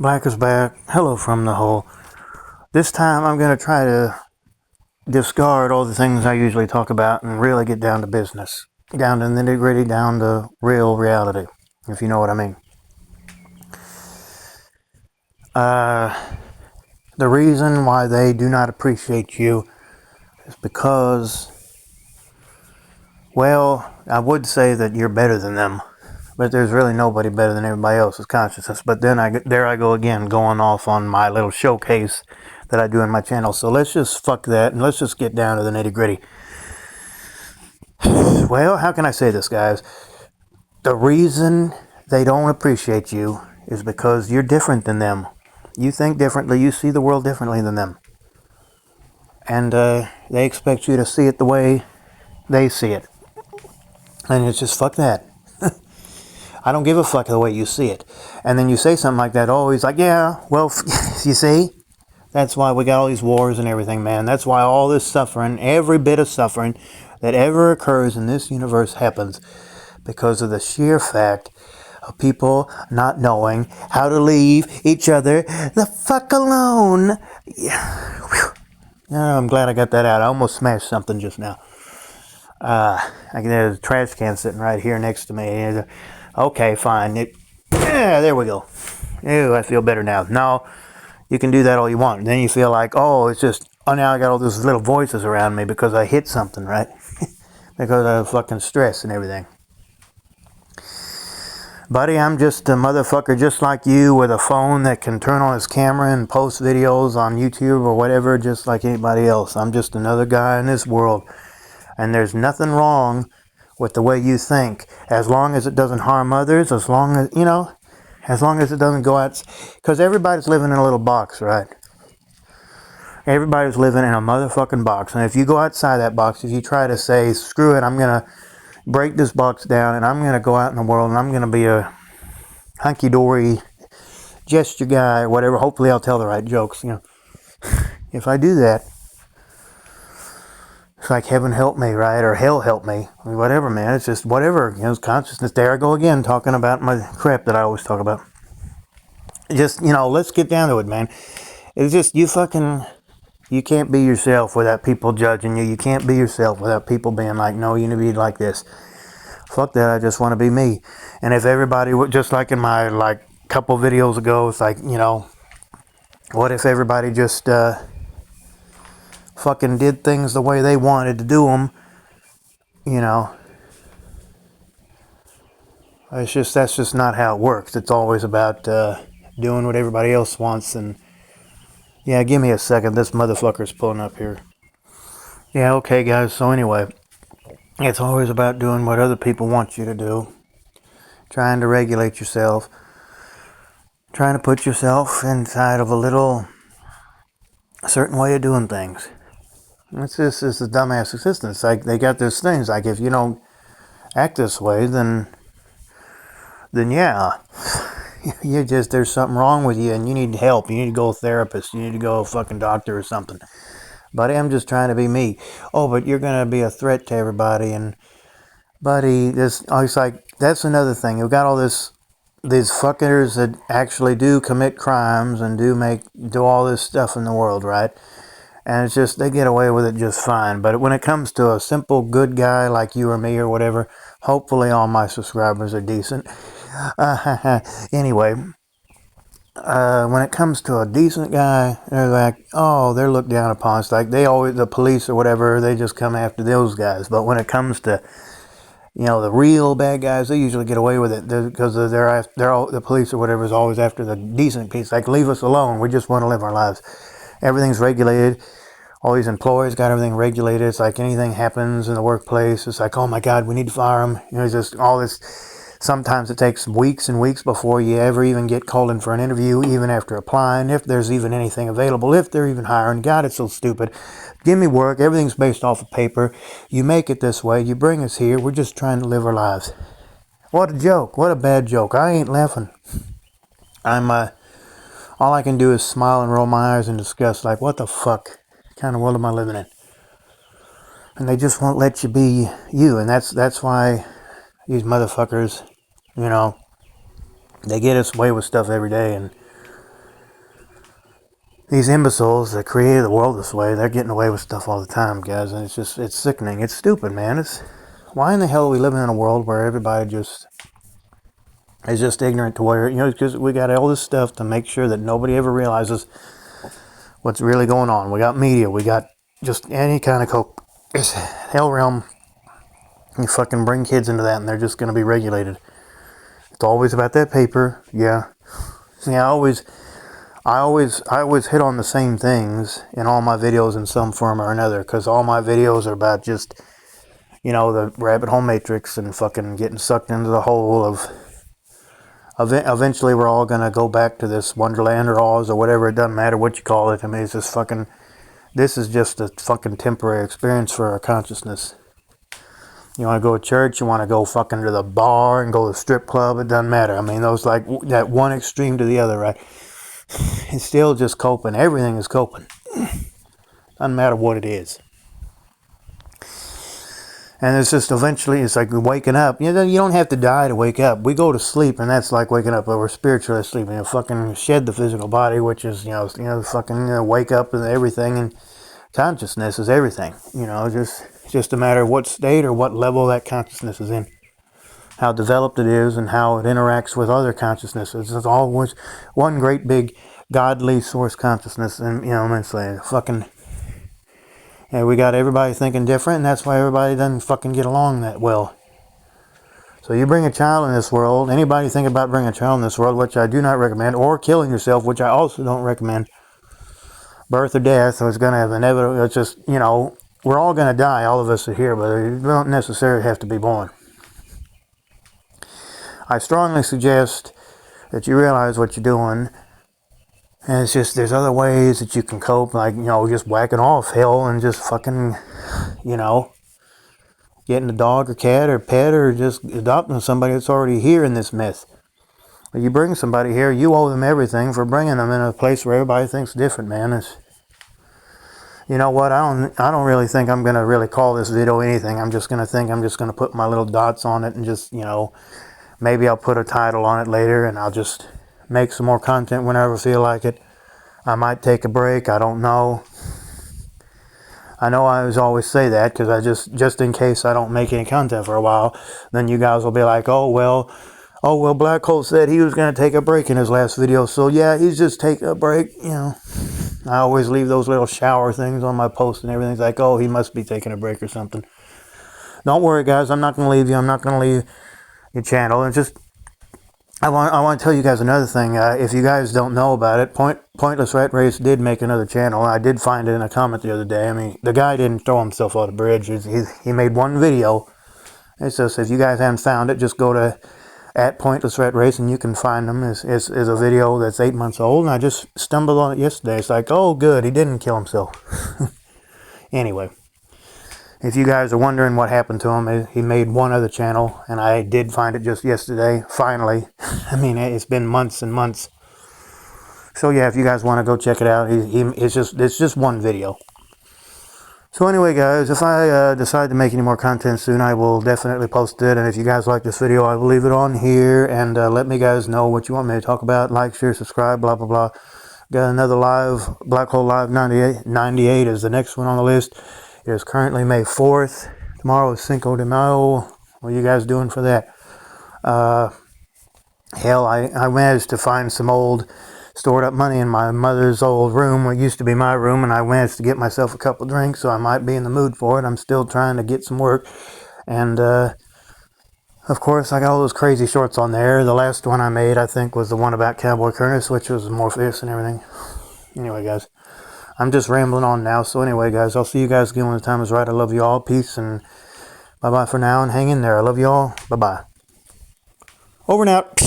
Black is back. Hello from the hole. This time I'm going to try to discard all the things I usually talk about and really get down to business. Down to nitty gritty, down to real reality, if you know what I mean. The reason why they do not appreciate you is because, well, I would say that you're better than them, but there's really nobody better than everybody else's consciousness. But then there I go again, going off on my little showcase that I do in my channel. So let's just fuck that and let's just get down to the nitty gritty. Well, how can I say this, guys? The reason they don't appreciate you is because you're different than them. You think differently, you see the world differently than them. And they expect you to see it the way they see it. And it's just fuck that. I don't give a fuck the way you see it. And then you say something like that, oh, he's like, yeah, well, you see? That's why we got all these wars and everything, man. That's why all this suffering, every bit of suffering that ever occurs in this universe happens because of the sheer fact of people not knowing how to leave each other the fuck alone. Yeah. I'm glad I got that out. I almost smashed something just now. There's a trash can sitting right here next to me. Okay, fine. Yeah, there we go. Ew, I feel better now. No, you can do that all you want. Then you feel like, oh, it's just, oh, now I got all these little voices around me because I hit something, right? Because of fucking stress and everything. Buddy, I'm just a motherfucker just like you with a phone that can turn on his camera and post videos on YouTube or whatever, just like anybody else. I'm just another guy in this world. And there's nothing wrong with the way you think, as long as it doesn't harm others, as long as, as long as it doesn't go out, because everybody's living in a little box, right? Everybody's living in a motherfucking box. And if you go outside that box, if you try to say, screw it, I'm going to break this box down and I'm going to go out in the world and I'm going to be a hunky-dory gesture guy or whatever, hopefully I'll tell the right jokes, If I do that, it's like heaven help me, right? Or hell help me. Whatever, man. It's just whatever. It's consciousness. There I go again, talking about my crap that I always talk about. Just, let's get down to it, man. It's just, you can't be yourself without people judging you. You can't be yourself without people being like, no, you need to be like this. Fuck that. I just want to be me. And if everybody would, just like in my, couple videos ago, it's like, what if everybody just, fucking did things the way they wanted to do them, that's just not how it works. It's always about doing what everybody else wants. And yeah, give me a second, this motherfucker's pulling up here. Yeah, okay guys, so anyway, it's always about doing what other people want you to do, trying to regulate yourself, trying to put yourself inside of a certain way of doing things. It's a dumbass existence. Like, they got those things, like, if you don't act this way, then yeah, there's something wrong with you and you need help. You need to go to a therapist. You need to go to a fucking doctor or something. Buddy, I'm just trying to be me. Oh, but you're going to be a threat to everybody. And buddy, it's like, that's another thing. You've got all these fuckers that actually do commit crimes and do all this stuff in the world, right? And it's just, they get away with it just fine. But when it comes to a simple good guy like you or me or whatever, hopefully all my subscribers are decent. Anyway, when it comes to a decent guy, they're like, oh, they're looked down upon. It's like the police or whatever, they just come after those guys. But when it comes to, the real bad guys, they usually get away with it because the police or whatever is always after the decent piece. Like, leave us alone. We just want to live our lives. Everything's regulated. All these employees got everything regulated. It's like anything happens in the workplace, it's like, oh my God, we need to fire them. It's just all this. Sometimes it takes weeks and weeks before you ever even get called in for an interview, even after applying, if there's even anything available, if they're even hiring. God, it's so stupid. Give me work. Everything's based off of paper. You make it this way. You bring us here. We're just trying to live our lives. What a joke. What a bad joke. I ain't laughing. All I can do is smile and roll my eyes in disgust, like, what the fuck kind of world am I living in? And they just won't let you be you. And that's why these motherfuckers, they get us away with stuff every day. And these imbeciles that created the world this way, they're getting away with stuff all the time, guys, and it's sickening. It's stupid, man. Why in the hell are we living in a world where everybody is just ignorant to where, because we got all this stuff to make sure that nobody ever realizes what's really going on. We got media, we got just any kind of hell realm. You fucking bring kids into that and they're just going to be regulated. It's always about that paper. Yeah. See, I always hit on the same things in all my videos in some form or another, because all my videos are about just, the rabbit hole matrix and fucking getting sucked into the hole of eventually we're all going to go back to this Wonderland or Oz or whatever. It doesn't matter what you call it. I mean, it's just fucking, this is just a fucking temporary experience for our consciousness. You want to go to church, you want to go fucking to the bar and go to the strip club, it doesn't matter. I mean, those like that one extreme to the other, right? It's still just coping. Everything is coping. Doesn't matter what it is. And it's just eventually, it's like waking up. You don't have to die to wake up. We go to sleep, and that's like waking up, but we're spiritually sleeping. You fucking shed the physical body, which is, fucking wake up and everything. And consciousness is everything. Just a matter of what state or what level that consciousness is in. How developed it is and how it interacts with other consciousnesses. It's always one great big godly source consciousness. And, immensely fucking... And we got everybody thinking different, and that's why everybody doesn't fucking get along that well. So you bring a child in this world, anybody think about bringing a child in this world, which I do not recommend, or killing yourself, which I also don't recommend. Birth or death, so it's going to have inevitable, it's just, we're all going to die, all of us are here, but you don't necessarily have to be born. I strongly suggest that you realize what you're doing. And it's just, there's other ways that you can cope, like, just whacking off hell and just fucking, getting a dog or cat or pet or just adopting somebody that's already here in this myth. When you bring somebody here, you owe them everything for bringing them in a place where everybody thinks different, man. You know what, I don't really think I'm going to really call this video anything. I'm just going to put my little dots on it and just, maybe I'll put a title on it later and I'll just make some more content whenever I feel like it. I might take a break. I don't know. I know I always say that because I just in case I don't make any content for a while, then you guys will be like, oh well, Black Hole said he was going to take a break in his last video, so yeah, he's just taking a break. I always leave those little shower things on my post and everything's like, oh, he must be taking a break or something. Don't worry, guys. I'm not going to leave you. I'm not going to leave your channel. It's just, I want to tell you guys another thing. If you guys don't know about it, Pointless Rat Race did make another channel. I did find it in a comment the other day. I mean, the guy didn't throw himself off the bridge. He made one video. It says, if you guys haven't found it, just go to @Pointless Rat Race and you can find them. It's a video that's 8 months old, and I just stumbled on it yesterday. It's like, oh, good, he didn't kill himself. Anyway. If you guys are wondering what happened to him, he made one other channel, and I did find it just yesterday, finally. I mean, it's been months and months. So yeah, if you guys want to go check it out, it's just one video. So anyway, guys, if I decide to make any more content soon, I will definitely post it. And if you guys like this video, I will leave it on here, and let me guys know what you want me to talk about. Like, share, subscribe, blah, blah, blah. Got another live, Black Hole Live 98 is the next one on the list. It is currently May 4th. Tomorrow is Cinco de Mayo. What are you guys doing for that? Hell, I managed to find some old stored up money in my mother's old room, what used to be my room, and I managed to get myself a couple drinks, so I might be in the mood for it. I'm still trying to get some work. And, of course, I got all those crazy shorts on there. The last one I made, I think, was the one about Cowboy Curtis, which was Morpheus and everything. Anyway, guys. I'm just rambling on now. So anyway, guys, I'll see you guys again when the time is right. I love you all. Peace and bye-bye for now. And hang in there. I love you all. Bye-bye. Over and out.